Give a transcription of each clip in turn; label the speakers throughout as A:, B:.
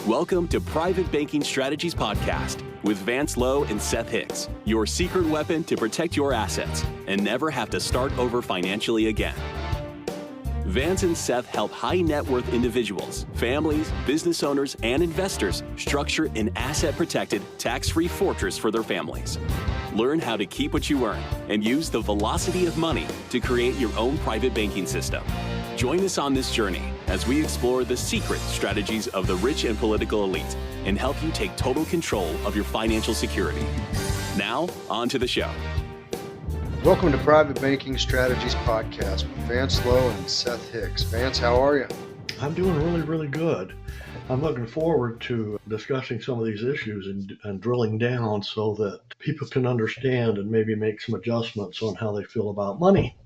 A: Welcome to Private Banking Strategies Podcast with Vance, Lowe, and Seth Hicks, your secret weapon to protect your assets and never have to start over financially again. Vance and Seth help high net worth individuals, families, business owners, and investors structure an asset-protected, tax-free fortress for their families. Learn how to keep what you earn and use the velocity of money to create your own private banking system. Join us on this journey as we explore the secret strategies of the rich and political elite and help you take total control of your financial security. Now, on to the show.
B: Welcome to Private Banking Strategies Podcast with Vance, Lowe, and Seth Hicks. Vance, how are you?
C: I'm doing really good. I'm looking forward to discussing some of these issues and drilling down so that people can understand and maybe make some adjustments on how they feel about money.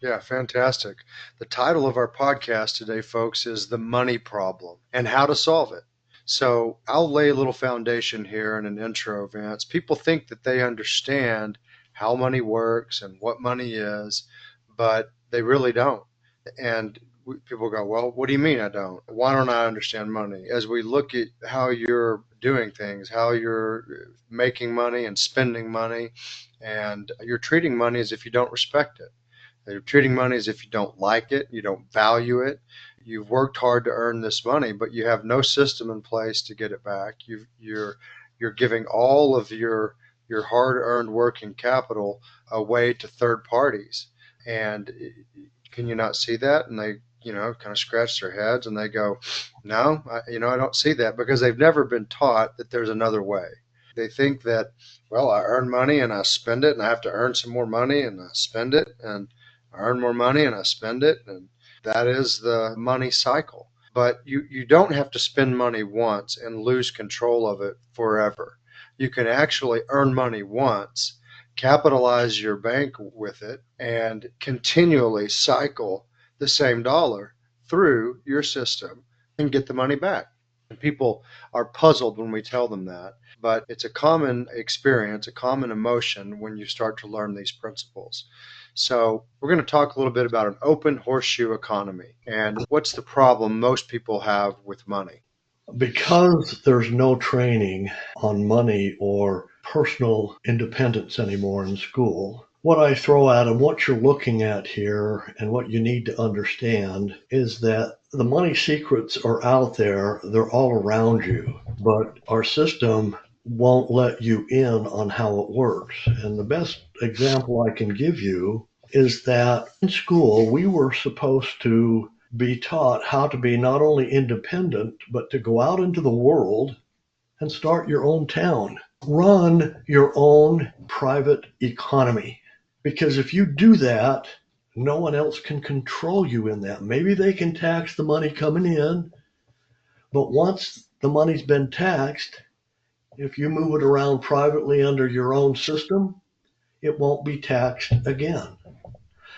B: Yeah, fantastic. The title of our podcast today, folks, is The Money Problem and How to Solve It. So I'll lay a little foundation here in an intro, Vance. People think that they understand how money works and what money is, but they really don't. And people go, well, what do you mean I don't? Why don't I understand money? As we look at how you're doing things, how you're making money and spending money, and you're treating money as if you don't respect it. You're treating money as if you don't like it, you don't value it. You've worked hard to earn this money, but you have no system in place to get it back. You're giving all of your hard-earned working capital away to third parties. And can you not see that? And they, kind of scratch their heads and they go, no, I don't see that, because they've never been taught that there's another way. They think that, well, I earn money and I spend it, and I have to earn some more money and I spend it, and I earn more money and I spend it, and that is the money cycle. But you don't have to spend money once and lose control of it forever. You can actually earn money once, capitalize your bank with it, and continually cycle the same dollar through your system and get the money back. And people are puzzled when we tell them that, but it's a common experience, a common emotion when you start to learn these principles. So we're going to talk a little bit about an open horseshoe economy and what's the problem most people have with money.
C: Because there's no training on money or personal independence anymore in school, what I throw at and what you're looking at here and what you need to understand is that the money secrets are out there. They're all around you, but our system won't let you in on how it works. And the best example I can give you is that in school, we were supposed to be taught how to be not only independent, but to go out into the world and start your own town. Run your own private economy. Because if you do that, no one else can control you in that. Maybe they can tax the money coming in, but once the money's been taxed, if you move it around privately under your own system, it won't be taxed again.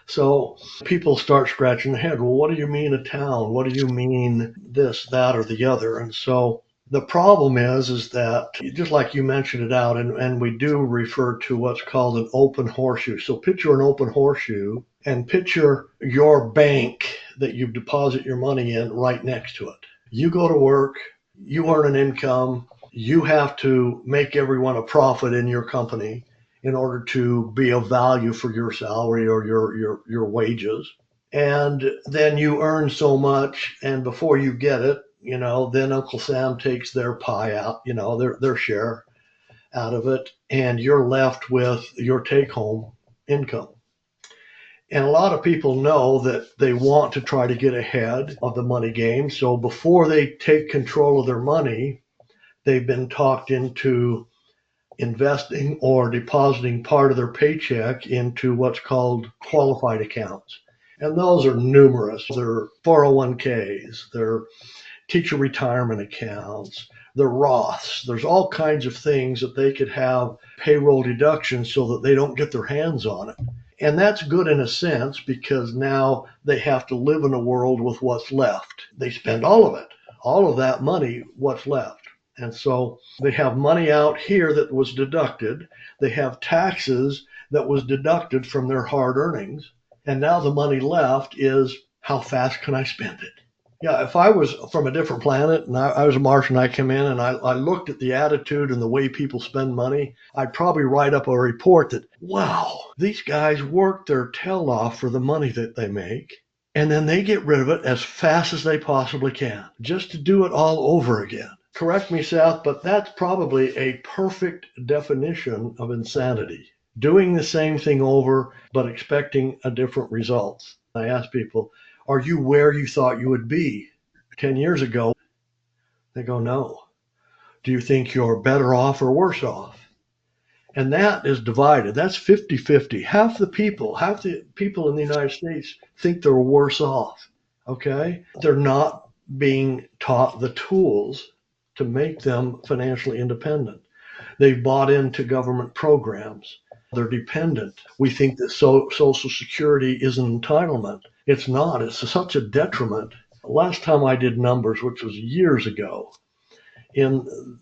C: So people start scratching their head. Well, what do you mean a town? What do you mean this, that, or the other? And so the problem is that, just like you mentioned it out, and we do refer to what's called an open horseshoe. So picture an open horseshoe and picture your bank that you deposit your money in right next to it. You go to work, you earn an income, you have to make everyone a profit in your company in order to be of value for your salary or your wages. And then you earn so much, and before you get it, then Uncle Sam takes their pie out, their share out of it, and you're left with your take-home income. And a lot of people know that they want to try to get ahead of the money game. So before they take control of their money, they've been talked into investing or depositing part of their paycheck into what's called qualified accounts. And those are numerous. They're 401ks, they're teacher retirement accounts, they're Roths. There's all kinds of things that they could have payroll deductions so that they don't get their hands on it. And that's good in a sense, because now they have to live in a world with what's left. They spend all of it, all of that money, what's left. And so they have money out here that was deducted. They have taxes that was deducted from their hard earnings. And now the money left is, how fast can I spend it? Yeah, if I was from a different planet and I was a Martian, I come in and I looked at the attitude and the way people spend money, I'd probably write up a report that, wow, these guys work their tail off for the money that they make, and then they get rid of it as fast as they possibly can, just to do it all over again. Correct me, Seth, but that's probably a perfect definition of insanity. Doing the same thing over, but expecting a different result. I ask people, are you where you thought you would be 10 years ago? They go, no. Do you think you're better off or worse off? And that is divided. That's 50-50. Half the people in the United States think they're worse off. Okay? They're not being taught the tools to make them financially independent. They've bought into government programs. They're dependent. We think that Social Security is an entitlement. It's not. It's such a detriment. Last time I did numbers, which was years ago, in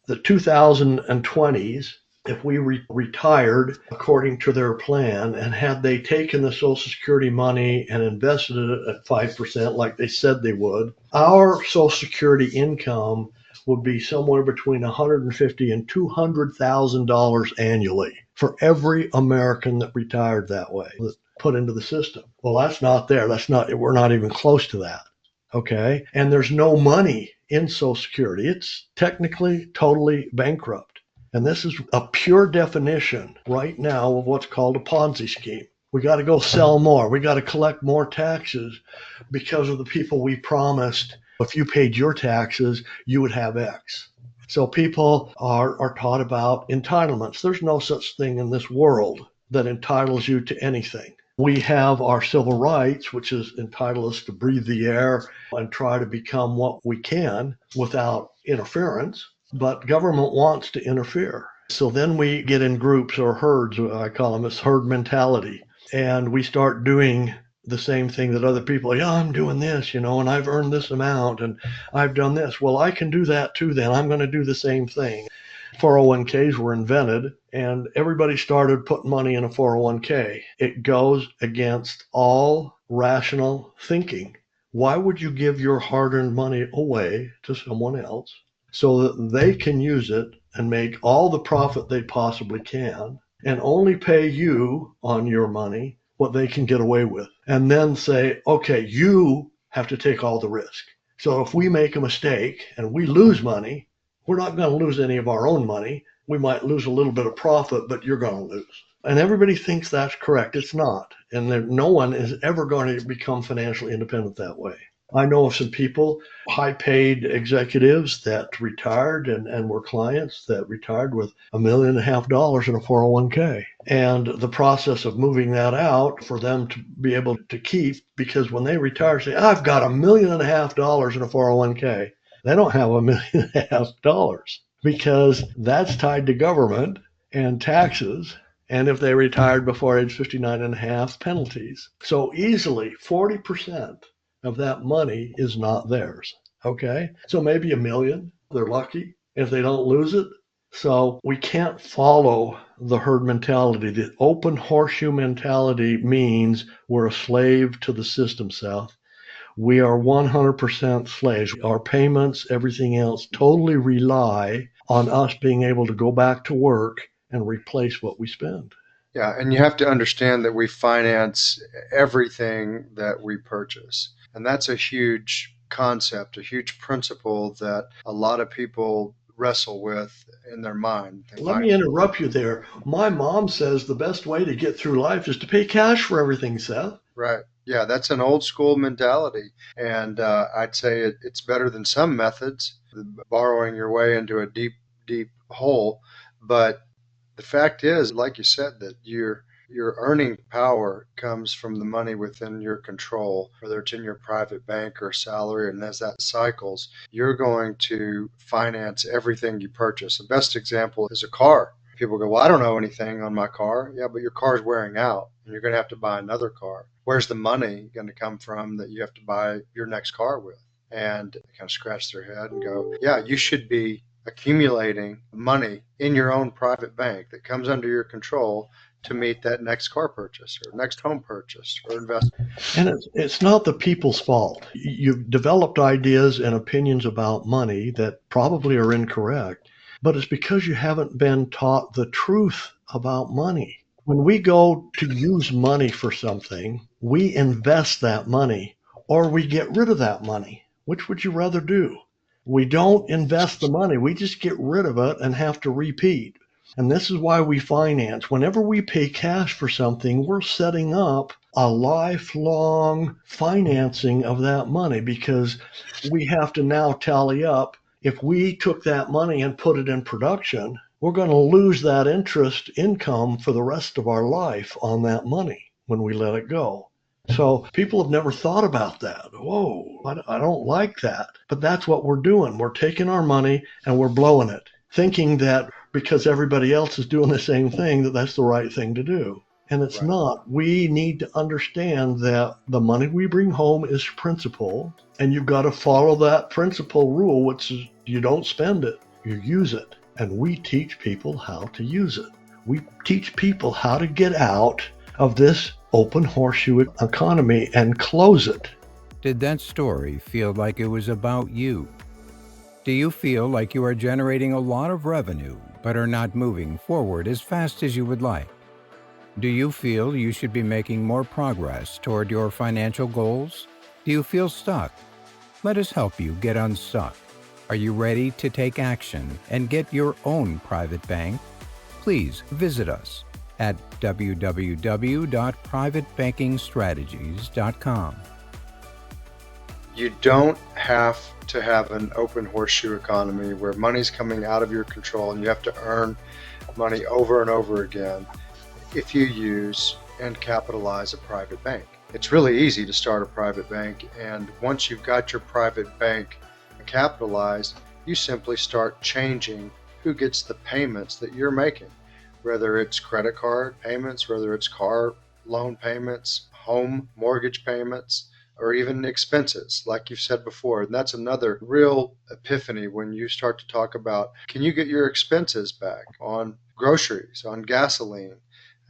C: the 2020s, if we retired according to their plan and had they taken the Social Security money and invested it at 5% like they said they would, our Social Security income would be somewhere between $150,000 and $200,000 annually for every American that retired that way, that put into the system. Well, that's not there. We're not even close to that. Okay. And there's no money in Social Security. It's technically totally bankrupt. And this is a pure definition right now of what's called a Ponzi scheme. We got to go sell more. We got to collect more taxes because of the people we promised. If you paid your taxes, you would have X. So people are taught about entitlements. There's no such thing in this world that entitles you to anything. We have our civil rights, which is entitle us to breathe the air and try to become what we can without interference. But government wants to interfere. So then we get in groups or herds, I call them, it's herd mentality. And we start doing the same thing that other people, yeah, I'm doing this, and I've earned this amount and I've done this. Well, I can do that too then. I'm going to do the same thing. 401ks were invented and everybody started putting money in a 401k. It goes against all rational thinking. Why would you give your hard-earned money away to someone else so that they can use it and make all the profit they possibly can and only pay you on your money what they can get away with, and then say, okay, you have to take all the risk. So if we make a mistake and we lose money, we're not going to lose any of our own money. We might lose a little bit of profit, but you're going to lose. And everybody thinks that's correct. It's not. And no one is ever going to become financially independent that way. I know of some people, high-paid executives that retired and were clients that retired with $1.5 million in a 401k. And the process of moving that out for them to be able to keep, because when they retire, say, I've got $1.5 million in a 401k. They don't have $1.5 million because that's tied to government and taxes. And if they retired before age 59 and a half, penalties. So easily 40% of that money is not theirs. Okay. So maybe $1 million, they're lucky if they don't lose it. So we can't follow the herd mentality. The open horseshoe mentality means we're a slave to the system, Seth. We are 100% slaves. Our payments, everything else, totally rely on us being able to go back to work and replace what we spend.
B: Yeah, and you have to understand that we finance everything that we purchase. And that's a huge concept, a huge principle that a lot of people wrestle with in their mind.
C: Let me interrupt you there. My mom says the best way to get through life is to pay cash for everything, Seth.
B: Right. Yeah, that's an old school mentality. And I'd say it's better than some methods, borrowing your way into a deep, deep hole. But the fact is, like you said, that your earning power comes from the money within your control, whether it's in your private bank or salary. And as that cycles, you're going to finance everything you purchase. The best example is a car. People go, well, I don't know anything on my car. Yeah, but your car's wearing out and you're going to have to buy another car. Where's the money going to come from that you have to buy your next car with? And they kind of scratch their head and go, yeah, you should be accumulating money in your own private bank that comes under your control to meet that next car purchase or next home purchase or investment.
C: And it's not the people's fault. You've developed ideas and opinions about money that probably are incorrect, but it's because you haven't been taught the truth about money. When we go to use money for something, we invest that money or we get rid of that money. Which would you rather do? We don't invest the money. We just get rid of it and have to repeat. And this is why we finance. Whenever we pay cash for something, we're setting up a lifelong financing of that money because we have to now tally up. If we took that money and put it in production, we're going to lose that interest income for the rest of our life on that money when we let it go. So people have never thought about that. Whoa, I don't like that. But that's what we're doing. We're taking our money and we're blowing it, thinking that because everybody else is doing the same thing, that that's the right thing to do. And it's not. We need to understand that the money we bring home is principle, and you've got to follow that principle rule, which is you don't spend it, you use it. And we teach people how to use it. We teach people how to get out of this open horseshoe economy and close it.
D: Did that story feel like it was about you? Do you feel like you are generating a lot of revenue but are not moving forward as fast as you would like? Do you feel you should be making more progress toward your financial goals? Do you feel stuck? Let us help you get unstuck. Are you ready to take action and get your own private bank? Please visit us at www.privatebankingstrategies.com.
B: You don't have to have an open horseshoe economy where money's coming out of your control and you have to earn money over and over again if you use and capitalize a private bank. It's really easy to start a private bank, and once you've got your private bank capitalized, you simply start changing who gets the payments that you're making, whether it's credit card payments, whether it's car loan payments, home mortgage payments, or even expenses, like you've said before. And that's another real epiphany when you start to talk about, can you get your expenses back on groceries, on gasoline?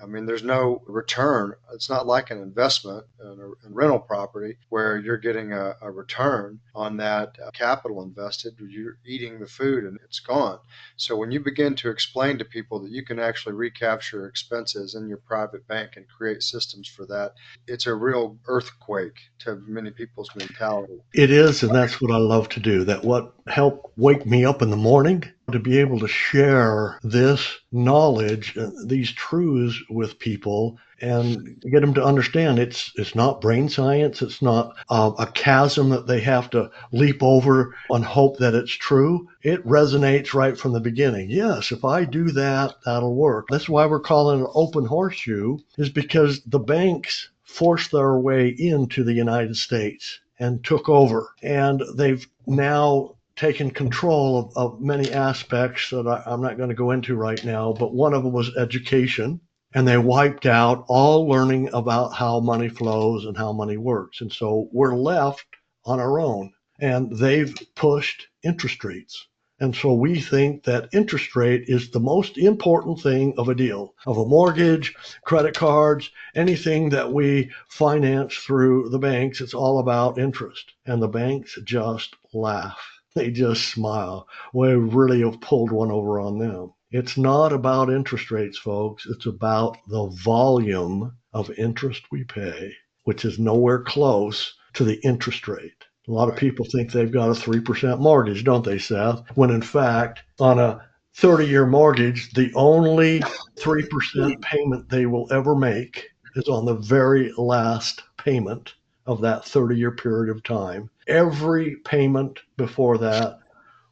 B: I mean, there's no return. It's not like an investment in a rental property where you're getting a return on that capital invested. You're eating the food and it's gone. So when you begin to explain to people that you can actually recapture expenses in your private bank and create systems for that, it's a real earthquake to many people's mentality.
C: It is, and that's what I love to do. That what helped wake me up in the morning, to be able to share this knowledge, these truths with people and get them to understand it's not brain science. It's not a chasm that they have to leap over and hope that it's true. It resonates right from the beginning. Yes, if I do that, that'll work. That's why we're calling it an open horseshoe, is because the banks forced their way into the United States and took over. And they've now taken control of many aspects that I'm not going to go into right now, but one of them was education. And they wiped out all learning about how money flows and how money works. And so we're left on our own. And they've pushed interest rates. And so we think that interest rate is the most important thing of a deal, of a mortgage, credit cards, anything that we finance through the banks. It's all about interest. And the banks just laugh. They just smile. We really have pulled one over on them. It's not about interest rates, folks. It's about the volume of interest we pay, which is nowhere close to the interest rate. A lot of people think they've got a 3% mortgage, don't they, Seth? When in fact, on a 30-year mortgage, the only 3% payment they will ever make is on the very last payment of that 30-year period of time. Every payment before that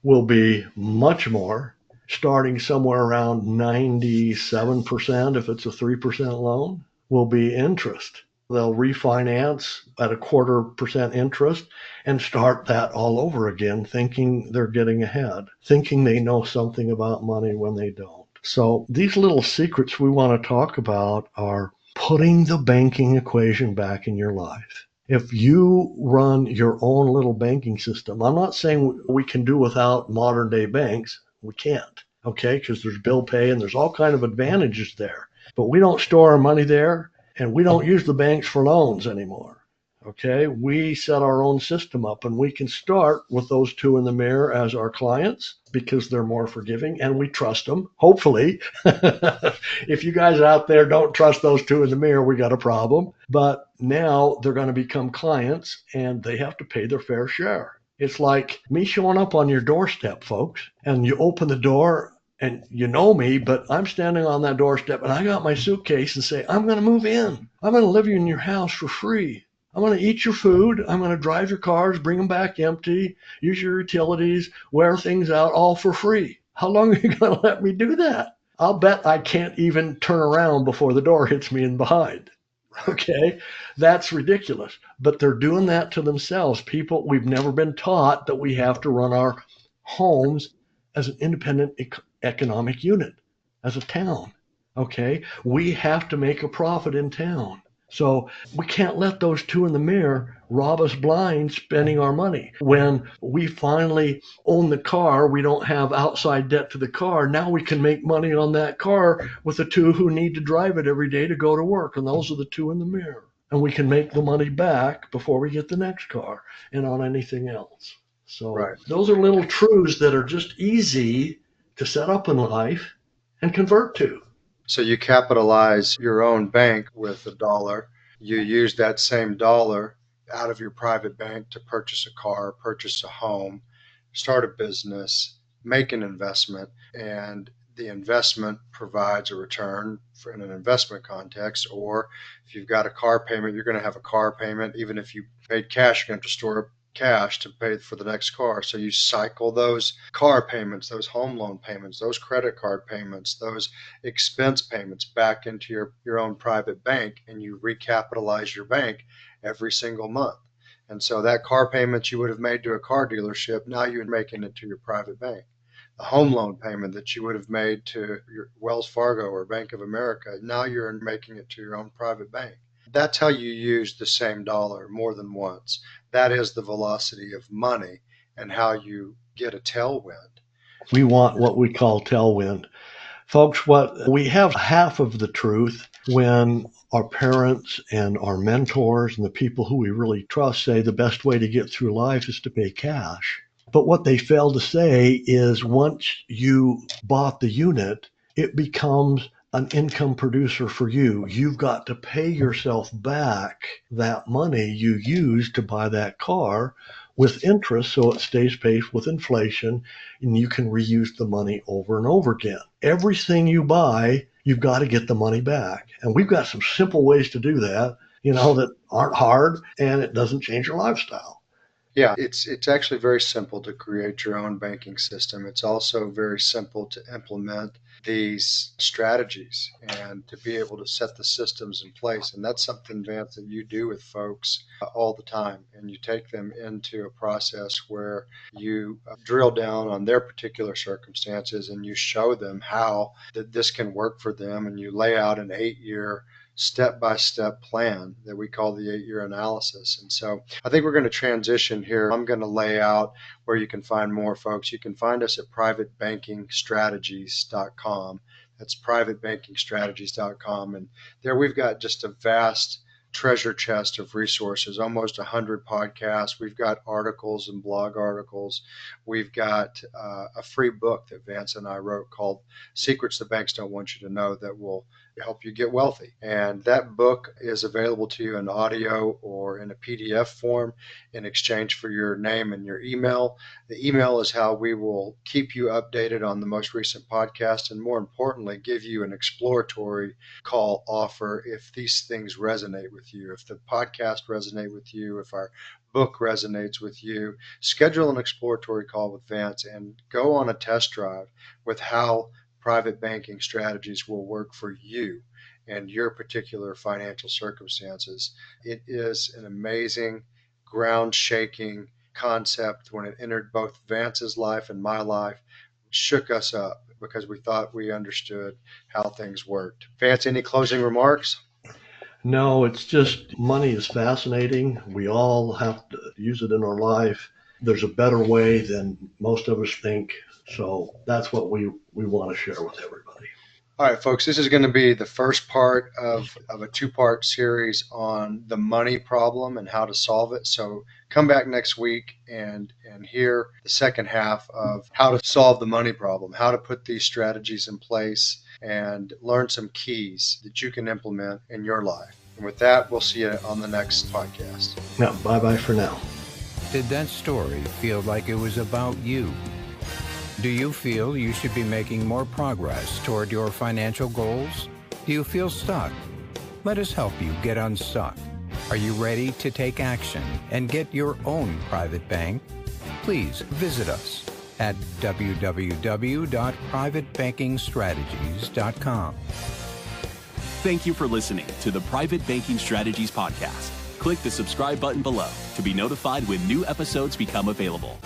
C: will be much more, starting somewhere around 97% if it's a 3% loan, will be interest. They'll refinance at a 0.25% interest and start that all over again, thinking they're getting ahead, thinking they know something about money when they don't. So these little secrets we want to talk about are putting the banking equation back in your life. If you run your own little banking system, I'm not saying we can do without modern day banks. We can't, okay, because there's bill pay and there's all kind of advantages there. But we don't store our money there, and we don't use the banks for loans anymore. Okay, we set our own system up, and we can start with those two in the mirror as our clients because they're more forgiving and we trust them. Hopefully, if you guys out there don't trust those two in the mirror, we got a problem. But now they're going to become clients and they have to pay their fair share. It's like me showing up on your doorstep, folks, and you open the door and you know me, but I'm standing on that doorstep and I got my suitcase and say, I'm going to move in. I'm going to live in your house for free. I'm going to eat your food. I'm going to drive your cars, bring them back empty, use your utilities, wear things out, all for free. How long are you going to let me do that? I'll bet I can't even turn around before the door hits me in behind. Okay, that's ridiculous. But they're doing that to themselves. People, we've never been taught that we have to run our homes as an independent economic unit, as a town. Okay, we have to make a profit in town. So we can't let those two in the mirror rob us blind spending our money. When we finally own the car, we don't have outside debt to the car. Now we can make money on that car with the two who need to drive it every day to go to work. And those are the two in the mirror. And we can make the money back before we get the next car and on anything else. So those are little truths that are just easy to set up in life and convert to.
B: So you capitalize your own bank with $1. You use that same dollar out of your private bank to purchase a car, purchase a home, start a business, make an investment, and the investment provides a return in an investment context. Or if you've got a car payment, you're going to have a car payment. Even if you paid cash, you're going to have to store cash to pay for the next car. So you cycle those car payments, those home loan payments, those credit card payments, those expense payments back into your own private bank, and you recapitalize your bank every single month. And so that car payment you would have made to a car dealership, now you're making it to your private bank. The home loan payment that you would have made to your Wells Fargo or Bank of America, now you're making it to your own private bank. That's how you use the same dollar more than once. That is the velocity of money and how you get a tailwind.
C: We want what we call tailwind. Folks, we have half of the truth when our parents and our mentors and the people who we really trust say the best way to get through life is to pay cash. But what they fail to say is once you bought the unit, it becomes an income producer for you. You've got to pay yourself back that money you used to buy that car with interest so it stays pace with inflation and you can reuse the money over and over again. Everything you buy, you've got to get the money back. And we've got some simple ways to do that, that aren't hard and it doesn't change your lifestyle.
B: Yeah, it's actually very simple to create your own banking system. It's also very simple to implement these strategies and to be able to set the systems in place. And that's something, Vance, that you do with folks all the time. And you take them into a process where you drill down on their particular circumstances and you show them how that this can work for them. And you lay out an 8-year step-by-step plan that we call the 8-year analysis. And so I think we're going to transition here. I'm going to lay out where you can find more, folks. You can find us at privatebankingstrategies.com. That's privatebankingstrategies.com. And there we've got just a vast treasure chest of resources, almost 100 podcasts. We've got articles and blog articles. We've got a free book that Vance and I wrote called Secrets the Banks Don't Want You to Know that will help you get wealthy. And that book is available to you in audio or in a PDF form in exchange for your name and your email. The email is how we will keep you updated on the most recent podcast and, more importantly, give you an exploratory call offer if these things resonate with you. If the podcast resonates with you, if our book resonates with you, schedule an exploratory call with Vance and go on a test drive with how private banking strategies will work for you and your particular financial circumstances. It is an amazing, ground-shaking concept. When it entered both Vance's life and my life, it shook us up because we thought we understood how things worked. Vance, any closing remarks?
C: No, it's just money is fascinating. We all have to use it in our life. There's a better way than most of us think. So that's what we want to share with everybody.
B: All right, folks, this is going to be the first part of a two-part series on the money problem and how to solve it. So come back next week and hear the second half of how to solve the money problem, how to put these strategies in place, and learn some keys that you can implement in your life. And with that, we'll see you on the next podcast.
C: Now, bye-bye for now.
D: Did that story feel like it was about you? Do you feel you should be making more progress toward your financial goals? Do you feel stuck? Let us help you get unstuck. Are you ready to take action and get your own private bank? Please visit us at www.privatebankingstrategies.com.
A: Thank you for listening to the Private Banking Strategies Podcast. Click the subscribe button below to be notified when new episodes become available.